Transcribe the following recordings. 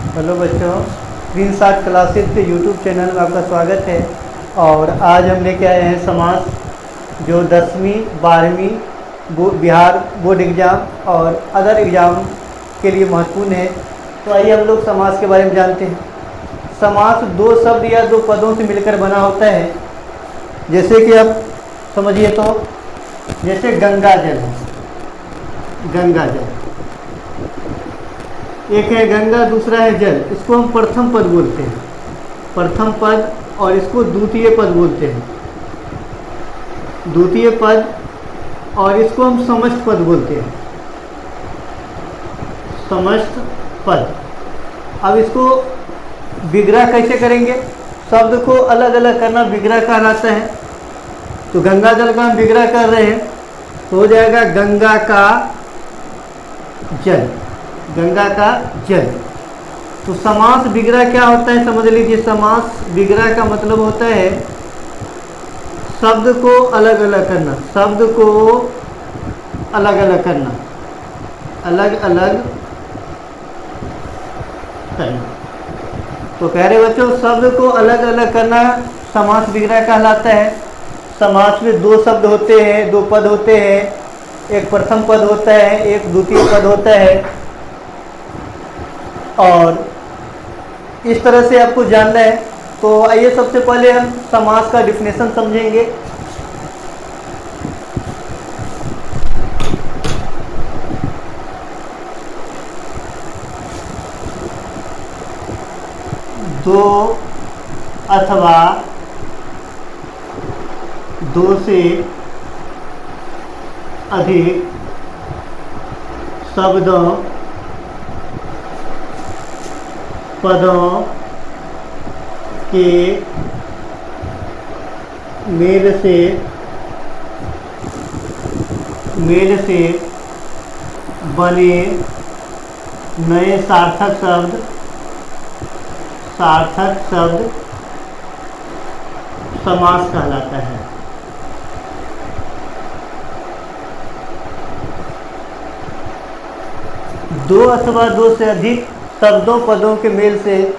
Hello बच्चों, green shirt classes के YouTube channel में आपका स्वागत है। और आज हम लेके आए हैं समास जो 10वीं 12वीं बिहार बोर्ड एग्ज़ाम और अदर एग्ज़ाम के लिए महत्वपूर्ण है। तो आइए हम लोग समास के बारे में जानते हैं। समास दो शब्द या दो पदों से मिलकर बना होता है। जैसे कि आप समझिए तो जैसे गंगा जल है, गंगा जल एक है गंगा, दूसरा है जल। इसको हम प्रथम पद बोलते हैं, प्रथम पद, और इसको द्वितीय पद बोलते हैं, द्वितीय पद, और इसको हम समस्त पद बोलते हैं, समस्त पद। अब इसको विग्रह कैसे करेंगे? शब्द को अलग अलग करना विग्रह कहलाता है। तो गंगा जल का हम विग्रह कर रहे हैं तो हो जाएगा गंगा का जल, गंगा का जल। तो समास विग्रह क्या होता है समझ लीजिए। समास विग्रह का मतलब होता है शब्द को अलग अलग करना, शब्द को अलग अलग करना, अलग अलग करना। तो कह रहे बच्चों, शब्द को अलग अलग करना समास विग्रह कहलाता है। समास में दो शब्द होते हैं, दो पद होते हैं, एक प्रथम पद होता है, एक द्वितीय पद होता है। और इस तरह से आपको जानना है। तो आइए सबसे पहले हम समास का डिफिनेशन समझेंगे। दो अथवा दो से अधिक शब्दों, पदों के मेल से बने नए सार्थक शब्द समास कहलाता है। दो अथवा दो से अधिक शब्दों पदों के मेल से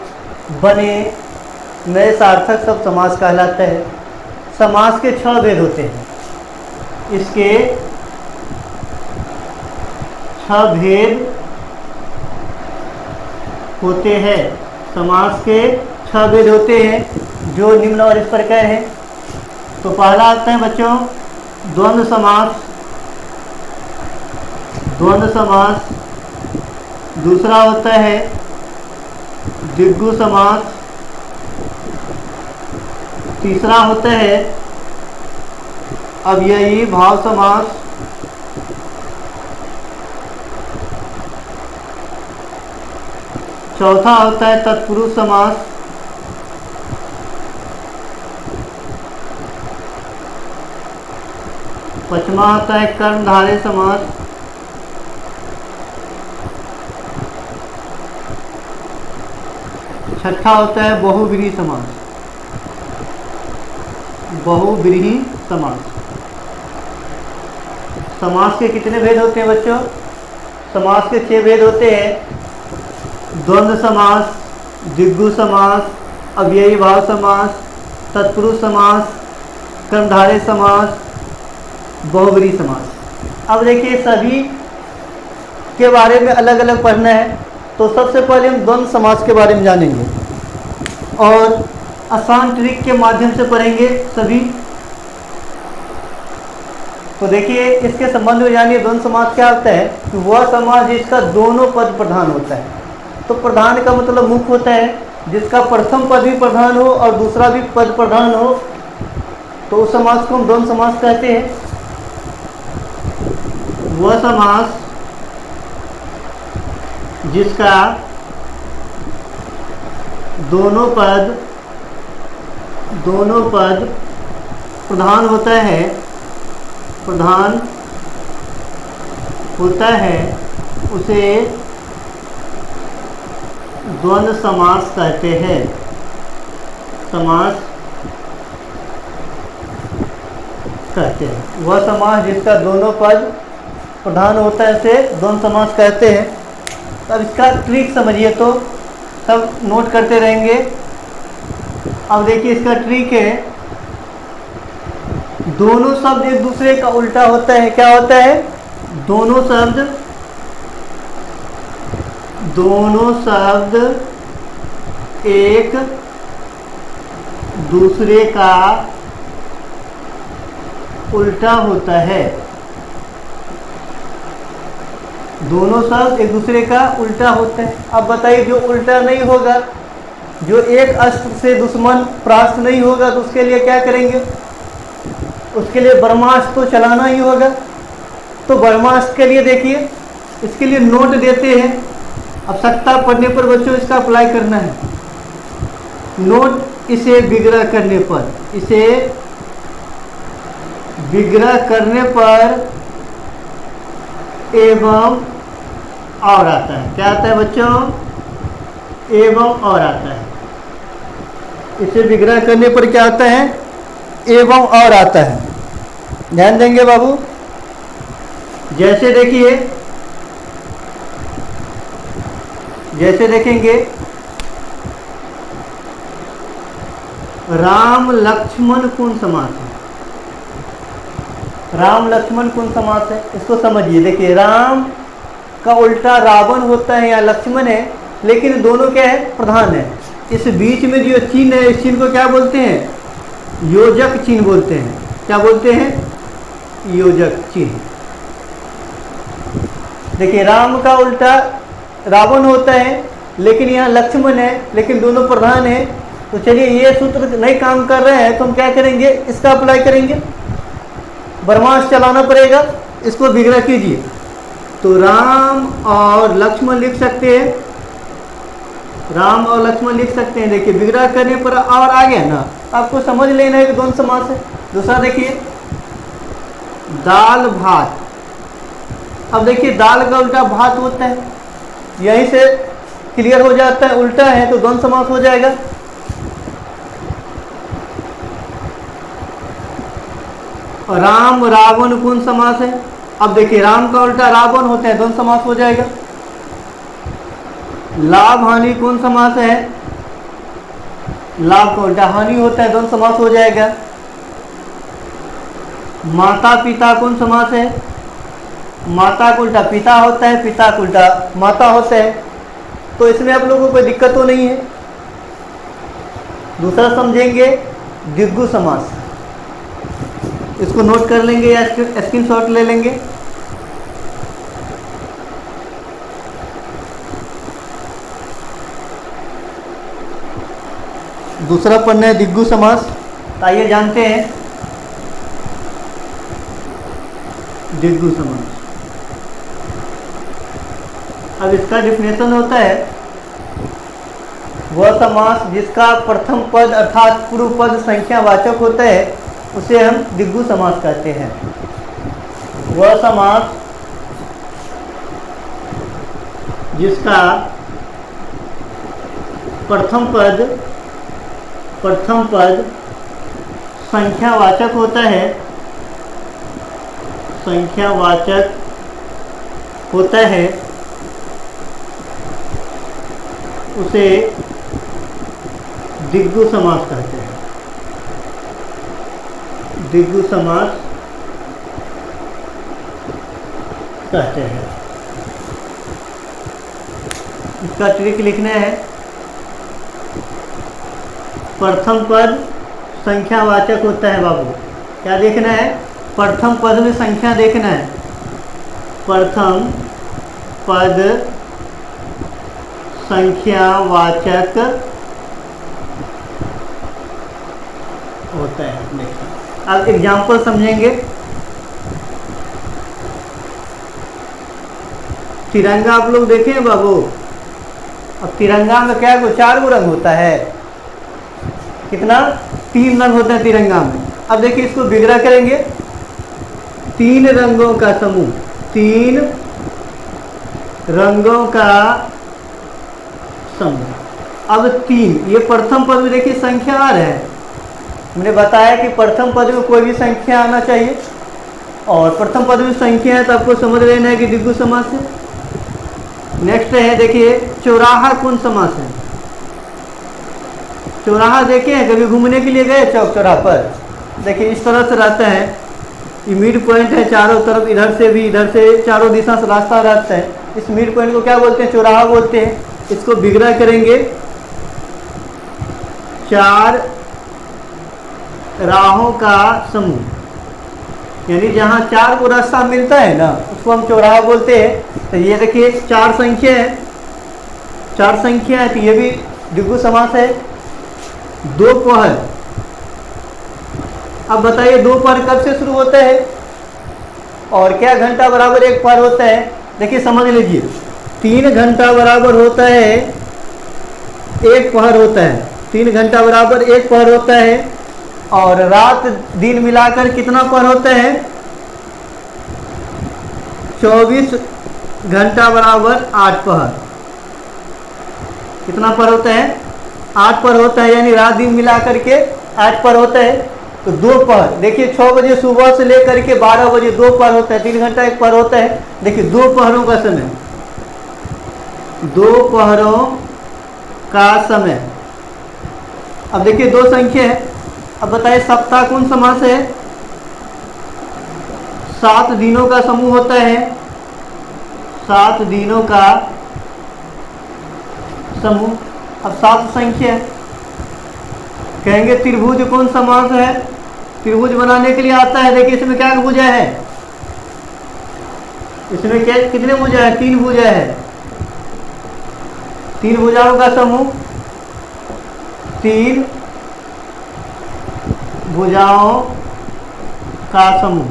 बने नए सार्थक शब्द समास कहलाता है। समास के 6 भेद होते हैं। इसके 6 भेद होते हैं। समास के 6 भेद होते हैं जो निम्न और इस प्रकार हैं। तो पहला आता है बच्चों द्वंद्व समास, द्वंद्व समास। दूसरा होता है द्विगु समास। तीसरा होता है अव्ययी भाव समास। चौथा होता है तत्पुरुष समास। पांचवा होता है कर्मधारय समास। छठा होता है बहुव्रीहि समास, बहुव्रीहि समास। समास के कितने भेद होते हैं बच्चों? समास के 6 भेद होते हैं। द्वंद्व समास, द्विगु समास, अव्ययी भाव समास, तत्पुरुष समास, कर्मधारय समास, बहुव्रीहि समास। अब देखिए सभी के बारे में अलग अलग पढ़ना है। तो सबसे पहले हम द्वंद्व समास के बारे में जानेंगे और आसान ट्रिक के माध्यम से पढ़ेंगे सभी। तो देखिए इसके संबंध में जानिए द्वंद्व समास क्या होता है कि वह समास जिसका दोनों पद प्रधान होता है। तो प्रधान का मतलब मुख्य होता है, जिसका प्रथम पद भी प्रधान हो और दूसरा भी पद प्रधान हो, तो उस समास को हम द्वंद्व समास कहते हैं। वह समास जिसका दोनों पद प्रधान होता है, प्रधान होता है, उसे द्वंद्व समास कहते हैं। समास कहते हैं वह समास जिसका दोनों पद प्रधान होता है, इसे द्वंद्व समास कहते हैं। अब इसका ट्रिक समझिए। तो सब नोट करते रहेंगे। अब देखिए इसका ट्रिक है, दोनों शब्द एक दूसरे का उल्टा होता है। क्या होता है? दोनों शब्द एक दूसरे का उल्टा होता है। दोनों शब्द एक दूसरे का उल्टा होता है। अब बताइए, जो उल्टा नहीं होगा, जो एक अस्त्र से दुश्मन परास्त नहीं होगा, तो उसके लिए क्या करेंगे? उसके लिए ब्रह्मास्त्र तो चलाना ही होगा। तो ब्रह्मास्त्र के लिए देखिए, इसके लिए नोट देते हैं। आवश्यकता पड़ने पर बच्चों इसका अप्लाई करना है। नोट, इसे विग्रह करने पर एवं और आता है। क्या आता है बच्चों? एवं और आता है। इसे विग्रह करने पर क्या आता है? एवं और आता है। ध्यान देंगे बाबू। जैसे देखिए, जैसे देखेंगे, राम लक्ष्मण कौन समास है? राम लक्ष्मण कौन समास है? इसको समझिए। देखिए, राम का उल्टा रावण होता है या लक्ष्मण है, लेकिन दोनों क्या है? प्रधान है। इस बीच में जो चिन्ह है, इस चिन्ह को क्या बोलते हैं? योजक चिन्ह बोलते हैं। क्या बोलते हैं? योजक चिन्ह। देखिए, राम का उल्टा रावण होता है, लेकिन यहाँ लक्ष्मण है, लेकिन दोनों प्रधान है। तो चलिए, ये सूत्र नहीं काम कर रहे हैं तो हम क्या करेंगे? इसका अप्लाई करेंगे। ब्रह्मास्त्र चलाना पड़ेगा। इसको विग्रह कीजिए। तो राम और लक्ष्मण लिख सकते हैं। राम और लक्ष्मण लिख सकते हैं। देखिए, विग्रह करने पर और आ गया ना। आपको समझ लेना है कि द्वंद्व समास है। दूसरा देखिए, दाल भात। अब देखिए, दाल का उल्टा भात होता है। यहीं से क्लियर हो जाता है, उल्टा है तो द्वंद्व समास हो जाएगा। राम रावण कौन समास है? अब देखिए, राम का उल्टा रावण होता है, द्वंद्व समास हो जाएगा। लाभ हानि कौन समास है? लाभ का उल्टा हानि होता है, द्वंद्व समास हो जाएगा। माता पिता कौन समास है? माता का उल्टा पिता होता है, पिता का उल्टा माता होता है। तो इसमें आप लोगों को कोई दिक्कत तो नहीं है। दूसरा समझेंगे, द्विगु समास। इसको नोट कर लेंगे या स्क्रीनशॉट ले लेंगे। दूसरा पन्ना है द्विगु समास। आइए जानते हैं द्विगु समास। अब इसका डिफिनेशन होता है, वह समास जिसका प्रथम पद अर्थात पूर्व पद संख्यावाचक होता है, उसे हम द्विगु समास कहते हैं। वह समास जिसका प्रथम पद संख्यावाचक होता है, उसे द्विगु समास कहते हैं। द्विगु समास कहते हैं। इसका ट्रिक लिखना है, प्रथम पद संख्यावाचक होता है बाबू। क्या देखना है? प्रथम पद में संख्या देखना है। प्रथम पद संख्यावाचक होता है। देखिए, अब एग्जाम्पल समझेंगे। तिरंगा आप लोग देखे हैं बाबू। अब तिरंगा में क्या 4 रंग होता है? कितना? 3 रंग होता है तिरंगा में। अब देखिए, इसको विग्रह करेंगे। 3 रंगों का समूह, 3 रंगों का समूह। अब 3, ये प्रथम पद में देखिए संख्या आ रहा है। मैंने बताया कि प्रथम पद में कोई भी संख्या आना चाहिए, और प्रथम पद में संख्या है तो आपको समझ लेना है कि द्विगु समास है। नेक्स्ट है, देखिए, चौराहा कौन समास है? चौराहा देखे हैं कभी, घूमने के लिए गए चौक चौराहा पर? देखिए इस तरह से रहता है, ये मिड पॉइंट है, चारों तरफ इधर से भी इधर से चारों दिशा से रास्ता रहता है। इस मिड पॉइंट को क्या बोलते हैं? चौराहा बोलते हैं। इसको बिगड़ा करेंगे 4 राहों का समूह, यानी जहाँ 4 को रास्ता मिलता है ना, उसको हम चौराहा बोलते हैं। तो ये देखिए 4 संख्या है, 4 संख्या है, तो ये भी द्विगु समास है। दोपहर, अब बताइए दोपहर कब से शुरू होता है और क्या घंटा बराबर 1 पहर होता है? देखिए समझ लीजिए, 3 घंटा बराबर होता है 1 पहर होता है, 3 घंटा बराबर 1 पहर होता है। और रात दिन मिलाकर कितना पहर होता है? 24 घंटा बराबर 8 पहर। कितना पहर होता है? 8 पहर होता है, यानी रात दिन मिलाकर के 8 पहर होता है। तो 2 पहर, देखिए 6 बजे सुबह से लेकर के 12 बजे 2 पहर होता है, 3 घंटा 1 पहर होता है। देखिए 2 पहरों का समय, 2 पहरों का समय। अब देखिए 2 संख्या है। अब बताइए सप्ताह कौन समास है? 7 दिनों का समूह होता है, 7 दिनों का समूह। अब 7 संख्या है, कहेंगे त्रिभुज कौन समास है? त्रिभुज बनाने के लिए आता है। देखिए इसमें क्या भुजा है? इसमें क्या कितने भुजा है? 3 भुजा है, 3 भुजाओं का समूह, 3 भुजाओं का समूह।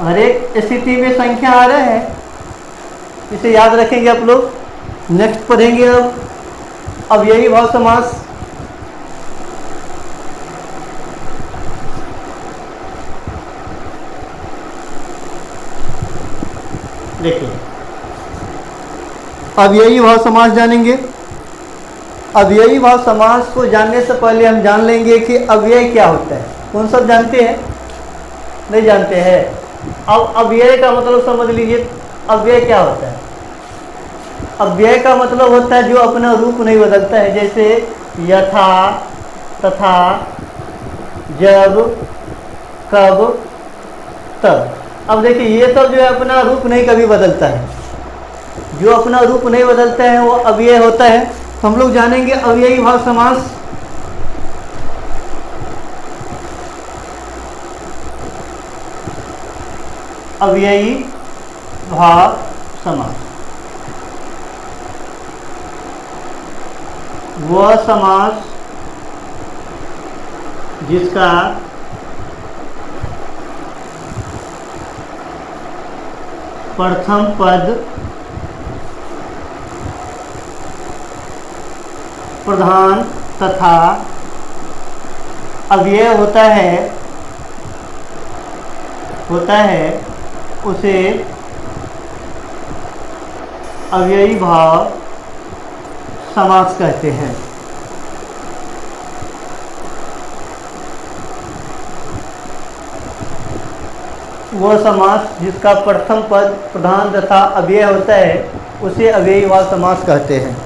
हर एक स्थिति में संख्या आ रहा है, इसे याद रखेंगे आप लोग। नेक्स्ट पढ़ेंगे अब यही भाव समास। देखिए अब यही भाव समास जानेंगे। अब यही भाव समास को जानने से पहले हम जान लेंगे कि अव्यय क्या होता है। कौन सब जानते हैं? नहीं जानते हैं। अब अव्यय का मतलब समझ लीजिए, अव्यय क्या होता है? अव्यय का मतलब होता है जो अपना रूप नहीं बदलता है, जैसे यथा, तथा, जब, कब, तब। अब देखिए ये सब जो है अपना रूप नहीं कभी बदलता है, जो अपना रूप नहीं बदलता है वो अव्यय होता है। तो हम लोग जानेंगे अव्ययी भाव समास। अव्ययी भाव समास वह समास जिसका प्रथम पद प्रधान तथा अव्यय होता है उसे अव्ययी भाव समास कहते हैं। वह समास जिसका प्रथम पद प्रधान तथा अव्यय होता है उसे अव्ययी भाव समास कहते हैं।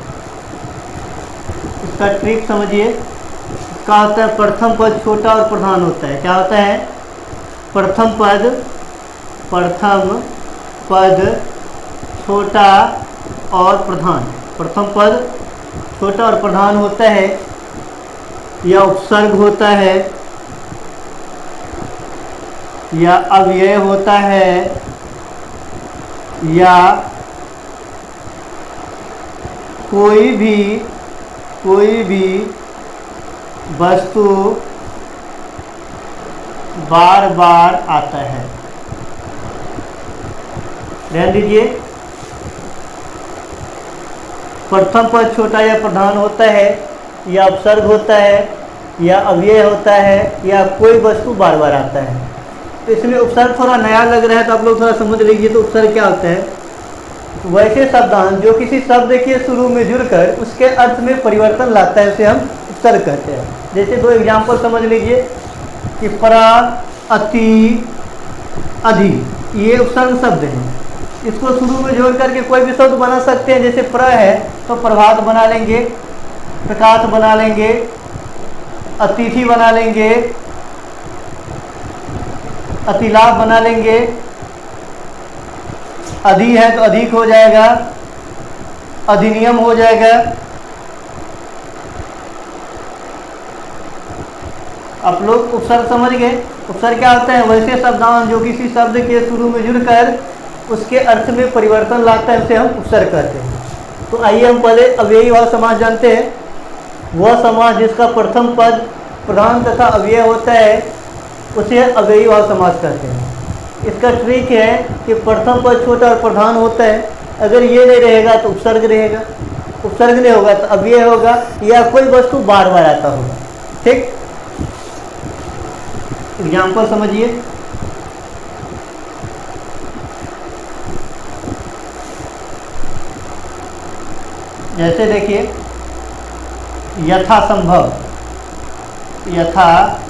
इसका ट्रिक समझिए। इसका होता है प्रथम पद छोटा और प्रधान होता है। क्या होता है? प्रथम पद छोटा और प्रधान। प्रथम पद छोटा और प्रधान होता है, या उपसर्ग होता है, या अव्यय होता है, या कोई भी वस्तु बार बार आता है। ध्यान दीजिए, प्रथम पद छोटा या प्रधान होता है, या उपसर्ग होता है, या अव्यय होता है, या कोई वस्तु बार बार आता है। तो इसमें उपसर्ग थोड़ा नया लग रहा है तो आप लोग थोड़ा समझ लीजिए। तो उपसर्ग क्या होता है? वैसे शब्दांश जो किसी शब्द के शुरू में जुड़कर उसके अर्थ में परिवर्तन लाता है उसे हम उपसर्ग कहते हैं। जैसे 2 एग्जाम्पल समझ लीजिए कि प्रा, अति, अधि, ये उपसर्ग शब्द हैं। इसको शुरू में जोड़ करके कोई भी शब्द बना सकते हैं। जैसे प्र है तो प्रभात बना लेंगे, प्रकाश बना लेंगे, अतिथि बना लेंगे, अतिलाभ बना लेंगे, अधि है तो अधिक हो जाएगा, अधिनियम हो जाएगा। आप लोग उपसर्ग समझ गए। उपसर्ग क्या होता है? वैसे शब्दांश जो किसी शब्द के शुरू में जुड़कर उसके अर्थ में परिवर्तन लाता है, उसे हम उपसर्ग कहते हैं। तो आइए हम पहले अव्ययी भाव समास जानते हैं। वह समास जिसका प्रथम पद प्रधान तथा अव्यय होता है उसे अव्ययी भाव समास कहते हैं। इसका ट्रिक है कि प्रथम पद छोटा और प्रधान होता है, अगर ये नहीं रहेगा तो उपसर्ग रहेगा, उपसर्ग नहीं होगा तो अव्यय होगा, या कोई वस्तु बार बार आता होगा। ठीक, एग्जाम्पल समझिए। जैसे देखिए यथासंभव, यथासंभव।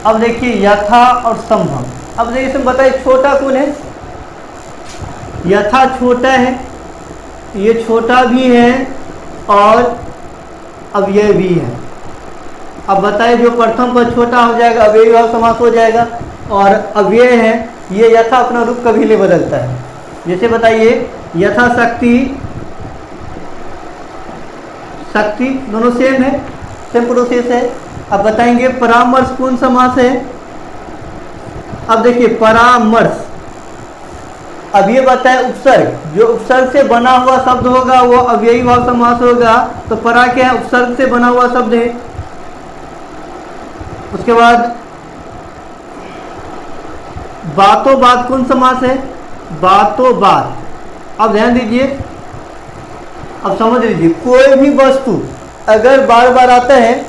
अब देखिए यथा और संभव। अब देखिए इसमें बताइए छोटा कौन है? यथा छोटा है, ये छोटा भी है और अव्यय भी है। अब बताइए जो प्रथम पद छोटा हो जाएगा अव्ययी भाव समास हो जाएगा, और अव्यय है ये यथा अपना रूप कभी नहीं बदलता है। जैसे बताइए यथाशक्ति, शक्ति दोनों सेम है, सेम प्रोसेस है। अब बताएंगे परामर्श कौन समास है? अब देखिए परामर्श, अब ये बताए उपसर्ग, जो उपसर्ग से बना हुआ शब्द होगा वो अव्ययी भाव समास होगा। तो परा क्या है? उपसर्ग से बना हुआ शब्द है। उसके बाद बातों बात कौन समास है? बातों बात। अब ध्यान दीजिए, अब समझ लीजिए, कोई भी वस्तु अगर बार बार आता है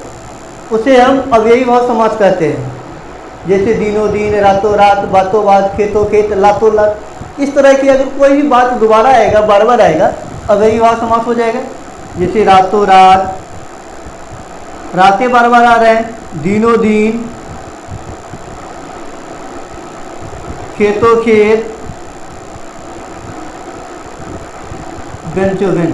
उसे हम अव्ययी भाव समास कहते हैं। जैसे दिनों दिन, रातों रात, बातों बात, खेतों खेत, लातों लात, इस तरह की अगर कोई भी बात दोबारा आएगा, बार बार आएगा, अव्ययी भाव समास हो जाएगा। जैसे रातों रात, रातें बार बार आ रहे हैं, दिनों दिन, खेतों खेत, बेंचों बेंच।